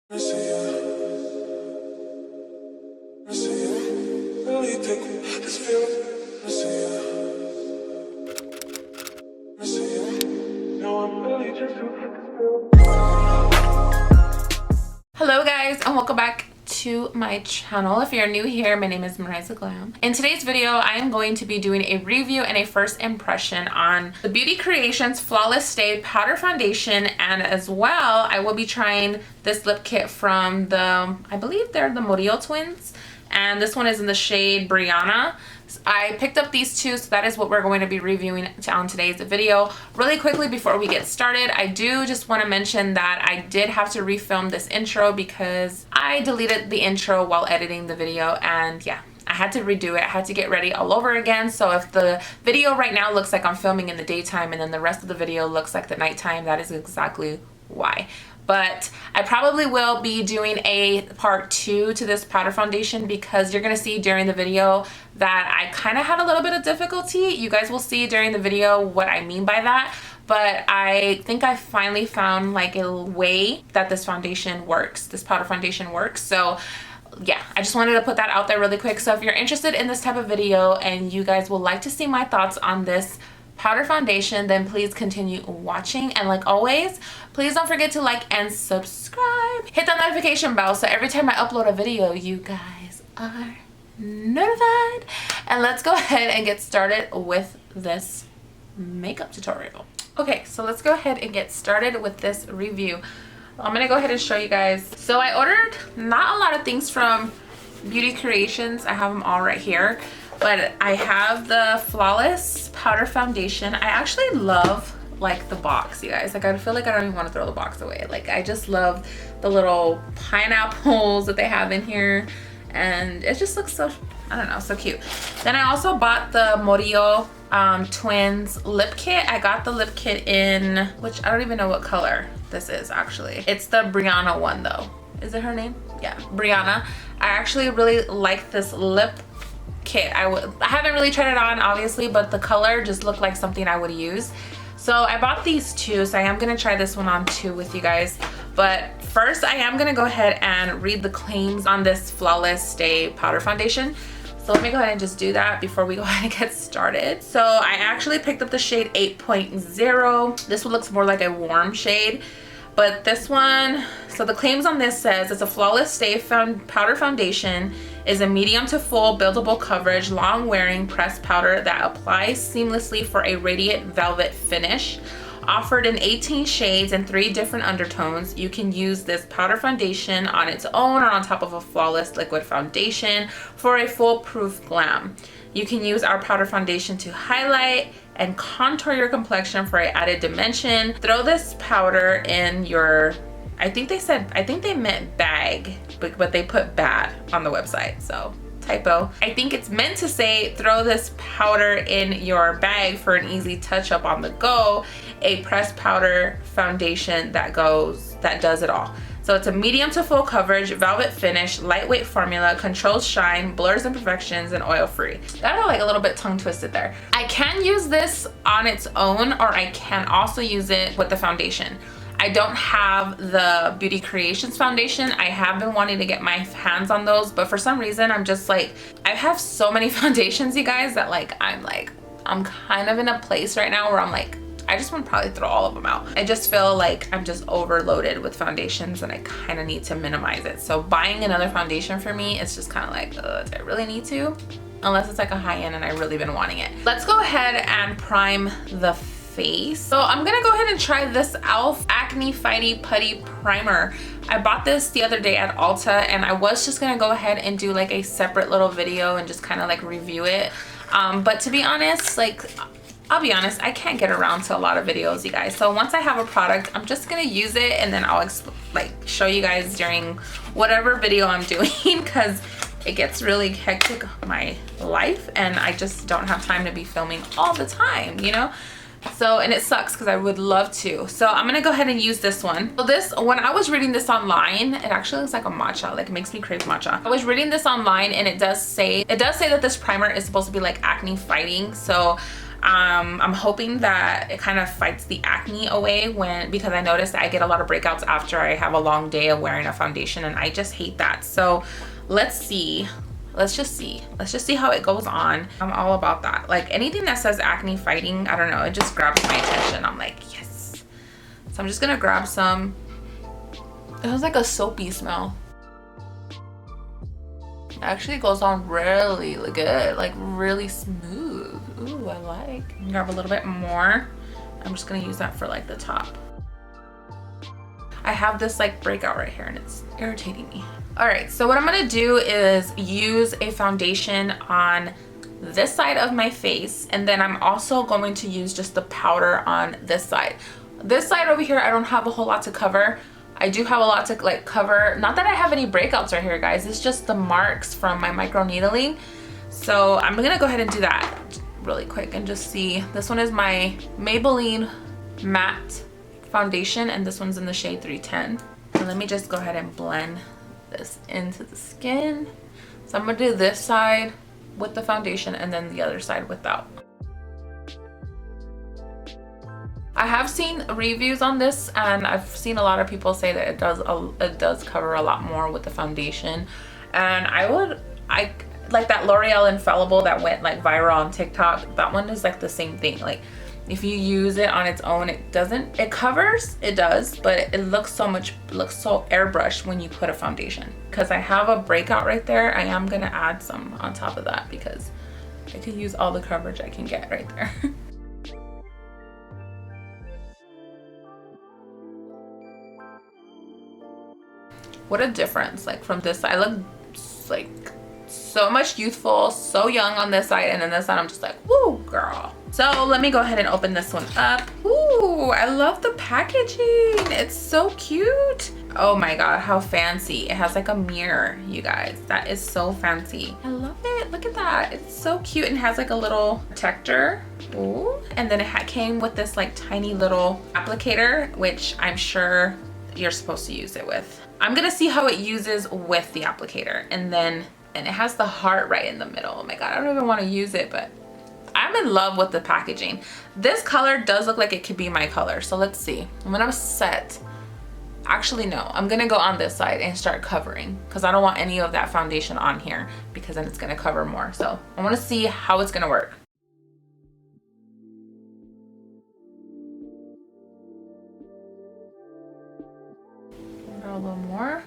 Hello guys, and welcome back to my channel. If you're new here, my name is Marisa Glam. In today's video, I am going to be doing a review and a first impression on the Beauty Creations Flawless Stay Powder Foundation, and as well, I will be trying this lip kit from I believe they're the Murillo twins, and this one is in the shade Brianna. I picked up these two, so that is what we're going to be reviewing on today's video. Really quickly before we get started, I do just want to mention that I did have to refilm this intro because I deleted the intro while editing the video, and yeah, I had to redo it. I had to get ready all over again. So if the video right now looks like I'm filming in the daytime and then the rest of the video looks like the nighttime, that is exactly why. But I probably will be doing a part 2 to this powder foundation because you're gonna see during the video that I kind of had a little bit of difficulty. You guys will see during the video what I mean by that, but I think I finally found like a way that this foundation works, this powder foundation works. So yeah, I just wanted to put that out there really quick. So if you're interested in this type of video and you guys would like to see my thoughts on this powder foundation, then please continue watching, and like always, please don't forget to like and subscribe. Hit that notification bell so every time I upload a video you guys are notified. And let's go ahead and get started with this makeup tutorial. Okay, so let's go ahead and get started with this review. I'm gonna go ahead and show you guys. So I ordered not a lot of things from Beauty Creations. I have them all right here. But I have the Flawless Powder Foundation. I actually love like the box, you guys. Like I feel like I don't even want to throw the box away. Like I just love the little pineapples that they have in here. And it just looks so, I don't know, so cute. Then I also bought the Murillo twins lip kit. I got the lip kit in, which I don't even know what color this is actually. It's the Brianna one though. Is it her name? Yeah, Brianna. I actually really like this lip kit. I haven't really tried it on obviously, but the color just looked like something I would use. So I bought these two, so I am gonna try this one on too with you guys. But first I am gonna go ahead and read the claims on this Flawless Stay Powder Foundation. So let me go ahead and just do that before we go ahead and get started. So I actually picked up the shade 8.0. This one looks more like a warm shade. But this one, so the claims on this says it's a Flawless Stay Powder Foundation, is a medium to full buildable coverage, long wearing pressed powder that applies seamlessly for a radiant velvet finish. Offered in 18 shades and 3 different undertones, you can use this powder foundation on its own or on top of a flawless liquid foundation for a foolproof glam. You can use our powder foundation to highlight and contour your complexion for an added dimension. Throw this powder in your, I think they meant bag, but they put bad on the website, so typo. I think it's meant to say throw this powder in your bag for an easy touch up on the go. A pressed powder foundation that does it all. So it's a medium to full coverage, velvet finish, lightweight formula, controls shine, blurs imperfections, and oil free. Got like a little bit tongue twisted there. I can use this on its own, or I can also use it with the foundation. I don't have the Beauty Creations foundation. I have been wanting to get my hands on those, but for some reason I'm just like, I have so many foundations, you guys, that I'm kind of in a place right now where I'm like, I just want to probably throw all of them out. I just feel like I'm just overloaded with foundations and I kind of need to minimize it. So buying another foundation for me, it's just kind of like, do I really need to? Unless it's like a high-end and I've really been wanting it. Let's go ahead and prime the face. So I'm gonna go ahead and try this e.l.f. Acne Fighty Putty Primer. I bought this the other day at Ulta, and I was just gonna go ahead and do like a separate little video and just kind of like review it. But to be honest, like, I'll be honest, I can't get around to a lot of videos, you guys. So once I have a product, I'm just gonna use it and then I'll like show you guys during whatever video I'm doing, because it gets really hectic my life and I just don't have time to be filming all the time, you know? So, and it sucks because I would love to. So I'm gonna go ahead and use this one. So this, when I was reading this online, it actually looks like a matcha, like it makes me crave matcha. I was reading this online and it does say that this primer is supposed to be like acne fighting. So I'm hoping that it kind of fights the acne away because I noticed that I get a lot of breakouts after I have a long day of wearing a foundation, and I just hate that. So let's see. Let's just see how it goes on. I'm all about that. Like anything that says acne fighting, I don't know, it just grabs my attention. I'm like, yes. So I'm just gonna grab some. It has like a soapy smell. It actually goes on really good, like really smooth. Ooh, I like. Grab a little bit more. I'm just gonna use that for like the top. I have this like breakout right here and it's irritating me. All right, so what I'm gonna do is use a foundation on this side of my face, and then I'm also going to use just the powder on this side. This side over here, I don't have a whole lot to cover. I do have a lot to like cover. Not that I have any breakouts right here, guys. It's just the marks from my micro needling. So I'm gonna go ahead and do that really quick and just see. This one is my Maybelline Matte Foundation, and this one's in the shade 310. So let me just go ahead and blend this into the skin. So I'm gonna do this side with the foundation and then the other side without. I have seen reviews on this, and I've seen a lot of people say that it does cover a lot more with the foundation. And I like that L'Oreal Infallible that went like viral on TikTok. That one is like the same thing. Like if you use it on its own, it covers, it does, but it looks so airbrushed when you put a foundation. Because I have a breakout right there, I am gonna add some on top of that because I could use all the coverage I can get right there. What a difference, like from this side. I look like so much youthful, so young on this side, and then this side I'm just like, woo, girl. So let me go ahead and open this one up. Ooh, I love the packaging. It's so cute. Oh my God, how fancy. It has like a mirror, you guys. That is so fancy. I love it, look at that. It's so cute and has like a little protector. Ooh, and then it came with this like tiny little applicator, which I'm sure you're supposed to use it with. I'm gonna see how it uses with the applicator, and it has the heart right in the middle. Oh my God, I don't even want to use it, but I'm in love with the packaging. This color does look like it could be my color, so let's see. I'm gonna set, actually no, I'm gonna go on this side and start covering because I don't want any of that foundation on here because then it's gonna cover more. So I wanna see how it's gonna work. A little more.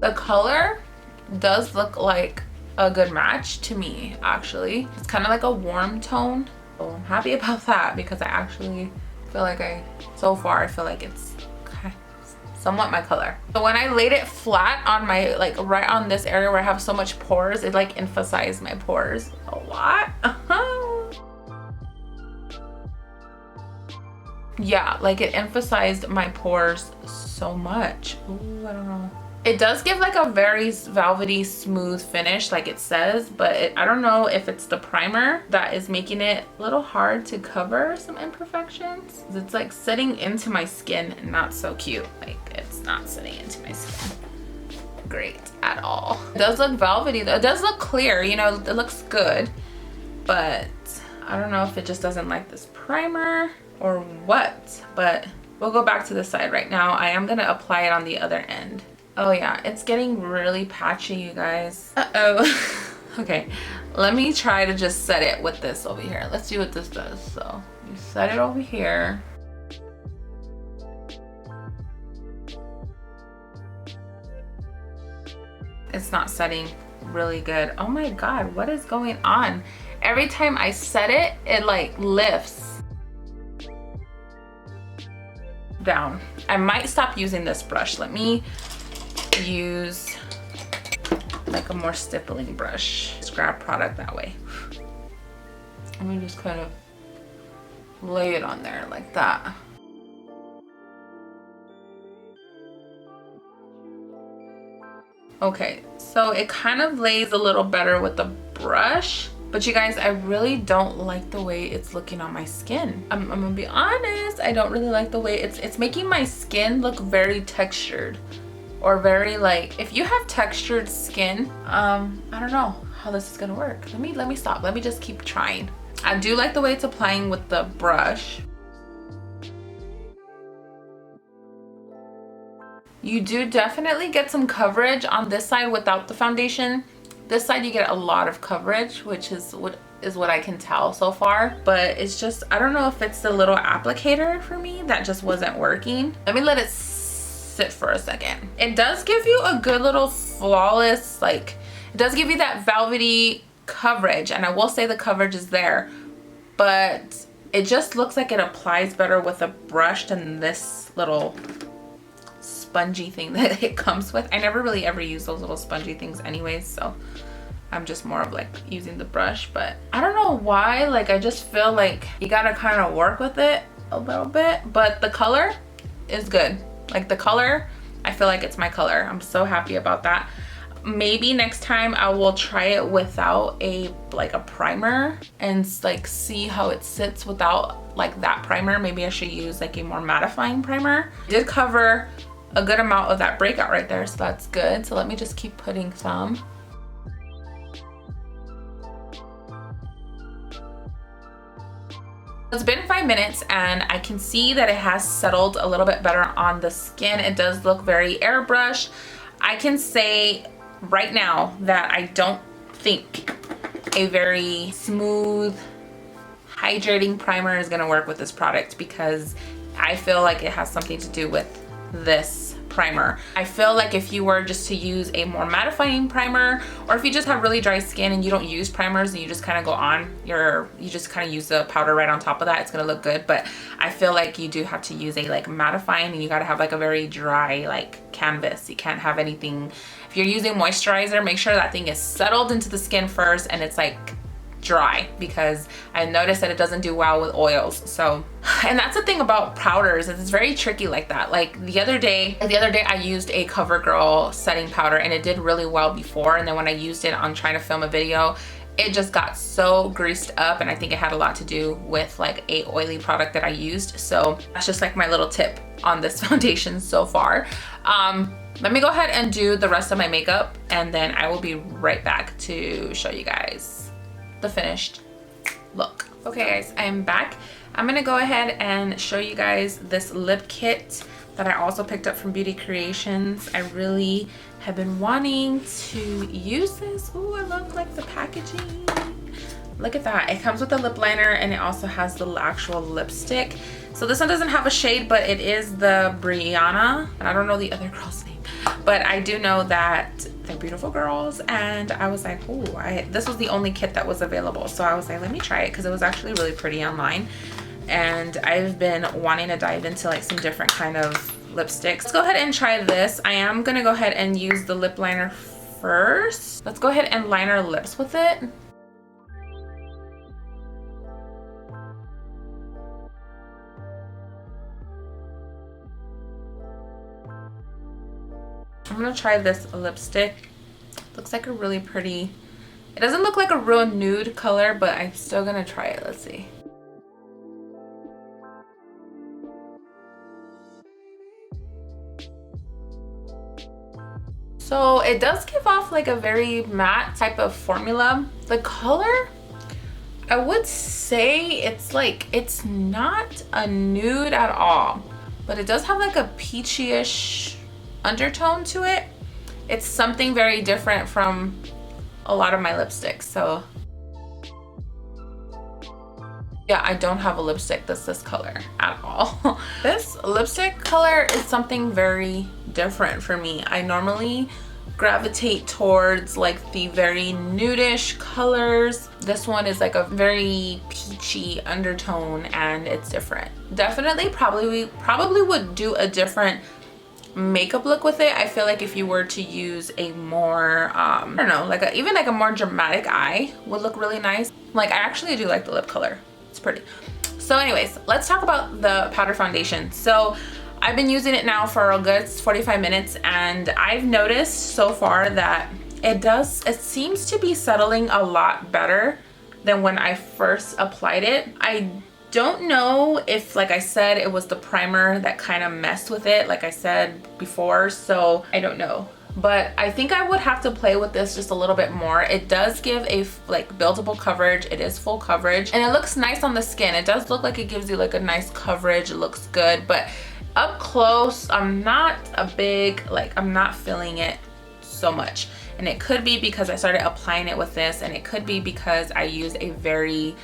The color does look like a good match to me, actually. It's kind of like a warm tone. So I'm happy about that because I actually feel like so far I feel like it's somewhat my color. So when I laid it flat on my, like right on this area where I have so much pores, it like emphasized my pores a lot. Yeah, like it emphasized my pores so much. Ooh, I don't know. It does give like a very velvety smooth finish like it says, but I don't know if it's the primer that is making it a little hard to cover some imperfections. It's like sitting into my skin and not so cute. Like it's not sitting into my skin great at all. It does look velvety though. It does look clear, you know, it looks good, but I don't know if it just doesn't like this primer or what, but we'll go back to the side right now. I am gonna apply it on the other end. Oh yeah, it's getting really patchy, you guys. Uh-oh. Okay, let me try to just set it with this over here. Let's see what this does. So you set it over here. It's not setting really good. Oh my God, what is going on? Every time I set it, it like lifts down. I might stop using this brush. Let me use like a more stippling brush. Just grab product that way. Let me just kind of lay it on there like that. Okay, so it kind of lays a little better with the brush, But you guys, I really don't like the way it's looking on my skin. I'm gonna be honest, I don't really like the way it's making my skin look very textured, or very like, if you have textured skin, I don't know how this is gonna work. Let me stop. Let me just keep trying. I do like the way it's applying with the brush. You do definitely get some coverage on this side without the foundation. This side you get a lot of coverage, which is what I can tell so far. But it's just, I don't know if it's the little applicator for me that just wasn't working. Let me let it sit for a second. It does give you a good little flawless, like, it does give you that velvety coverage, and I will say the coverage is there, but it just looks like it applies better with a brush than this little spongy thing that it comes with. I never really ever use those little spongy things anyways, so I'm just more of like using the brush. But I don't know why, like, I just feel like you gotta kind of work with it a little bit, but the color is good. Like, the color, I feel like it's my color. I'm so happy about that. Maybe next time I will try it without a primer and like see how it sits without like that primer. Maybe I should use like a more mattifying primer. It did cover a good amount of that breakout right there, so that's good. So let me just keep putting some. It's been 5 minutes and I can see that it has settled a little bit better on the skin. It does look very airbrush. I can say right now that I don't think a very smooth hydrating primer is gonna work with this product, because I feel like it has something to do with this primer. I feel like if you were just to use a more mattifying primer, or if you just have really dry skin and you don't use primers and you just kind of go on you just kind of use the powder right on top of that, it's gonna look good. But I feel like you do have to use a like mattifying, and you gotta have like a very dry like canvas. You can't have anything. If you're using moisturizer, make sure that thing is settled into the skin first and it's like dry, because I noticed that it doesn't do well with oils. So, and that's the thing about powders, is it's very tricky like that. Like the other day I used a CoverGirl setting powder and it did really well before, and then when I used it on trying to film a video, it just got so greased up, and I think it had a lot to do with like a oily product that I used. So that's just like my little tip on this foundation so far. Let me go ahead and do the rest of my makeup, and then I will be right back to show you guys the finished look. Okay guys, I am back. I'm gonna go ahead and show you guys this lip kit that I also picked up from Beauty Creations. I really have been wanting to use this. Ooh, I love like the packaging. Look at that. It comes with a lip liner and it also has the actual lipstick. So this one doesn't have a shade, but it is the Brianna. And I don't know the other girl's name, but I do know that they're beautiful girls, and I was like, oh, this was the only kit that was available, so I was like, let me try it, because it was actually really pretty online, and I've been wanting to dive into like some different kind of lipsticks. Let's go ahead and try this. I am gonna go ahead and use the lip liner first. Let's go ahead and line our lips with it. I'm gonna try this lipstick. Looks like a really pretty, it doesn't look like a real nude color, but I'm still gonna try it. Let's see. So it does give off like a very matte type of formula. The color, I would say it's like, it's not a nude at all, but it does have like a peachy-ish undertone to it. It's something very different from a lot of my lipsticks. So yeah, I don't have a lipstick that's this color at all. This lipstick color is something very different for me. I normally gravitate towards like the very nudish colors. This one is like a very peachy undertone, and it's different. Definitely probably would do a different makeup look with it. I feel like if you were to use a more I don't know, like even like a more dramatic eye would look really nice. Like I actually do like the lip color, it's pretty. So anyways, let's talk about the powder foundation. So I've been using it now for a good 45 minutes, and I've noticed so far that it seems to be settling a lot better than when I first applied it. I don't know if, like I said, it was the primer that kind of messed with it, like I said before, so I don't know. But I think I would have to play with this just a little bit more. It does give a like buildable coverage. It is full coverage and it looks nice on the skin. It does look like it gives you like a nice coverage. It looks good, but up close, I'm not I'm not feeling it so much. And it could be because I started applying it with this, and it could be because I use a very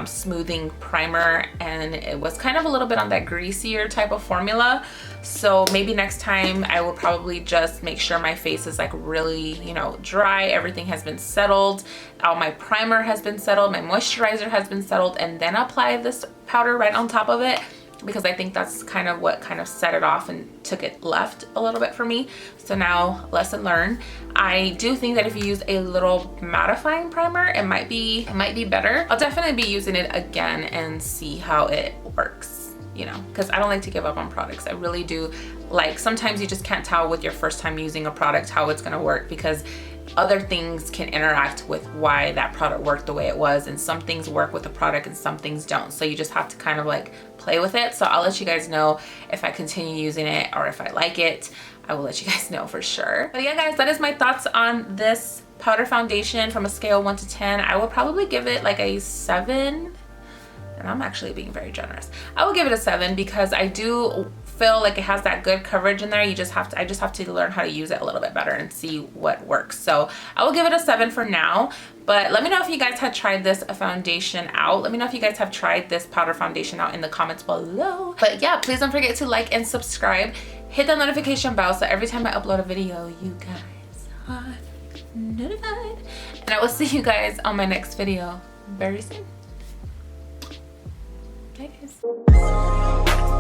smoothing primer and it was kind of a little bit on that greasier type of formula. So maybe next time I will probably just make sure my face is like really, you know, dry, everything has been settled, all my primer has been settled, my moisturizer has been settled, and then apply this powder right on top of it, because I think that's kind of what kind of set it off and took it left a little bit for me. So now, lesson learned. I do think that if you use a little mattifying primer, it might be better. I'll definitely be using it again and see how it works, you know, because I don't like to give up on products. I really do. Like, sometimes you just can't tell with your first time using a product how it's gonna work, because other things can interact with why that product worked the way it was, and some things work with the product and some things don't. So you just have to kind of like play with it. So I'll let you guys know if I continue using it or if I like it. I will let you guys know for sure. But yeah, guys, that is my thoughts on this powder foundation from a scale of 1 to 10. I will probably give it like a 7. And I'm actually being very generous. I will give it a 7 because I do feel like it has that good coverage in there. I just have to learn how to use it a little bit better and see what works. So I will give it a 7 for now. But let me know if you guys have tried this foundation out. Let me know if you guys have tried this powder foundation out in the comments below. But yeah, please don't forget to like and subscribe. Hit the notification bell so every time I upload a video, you guys are notified. And I will see you guys on my next video very soon. Bye, guys.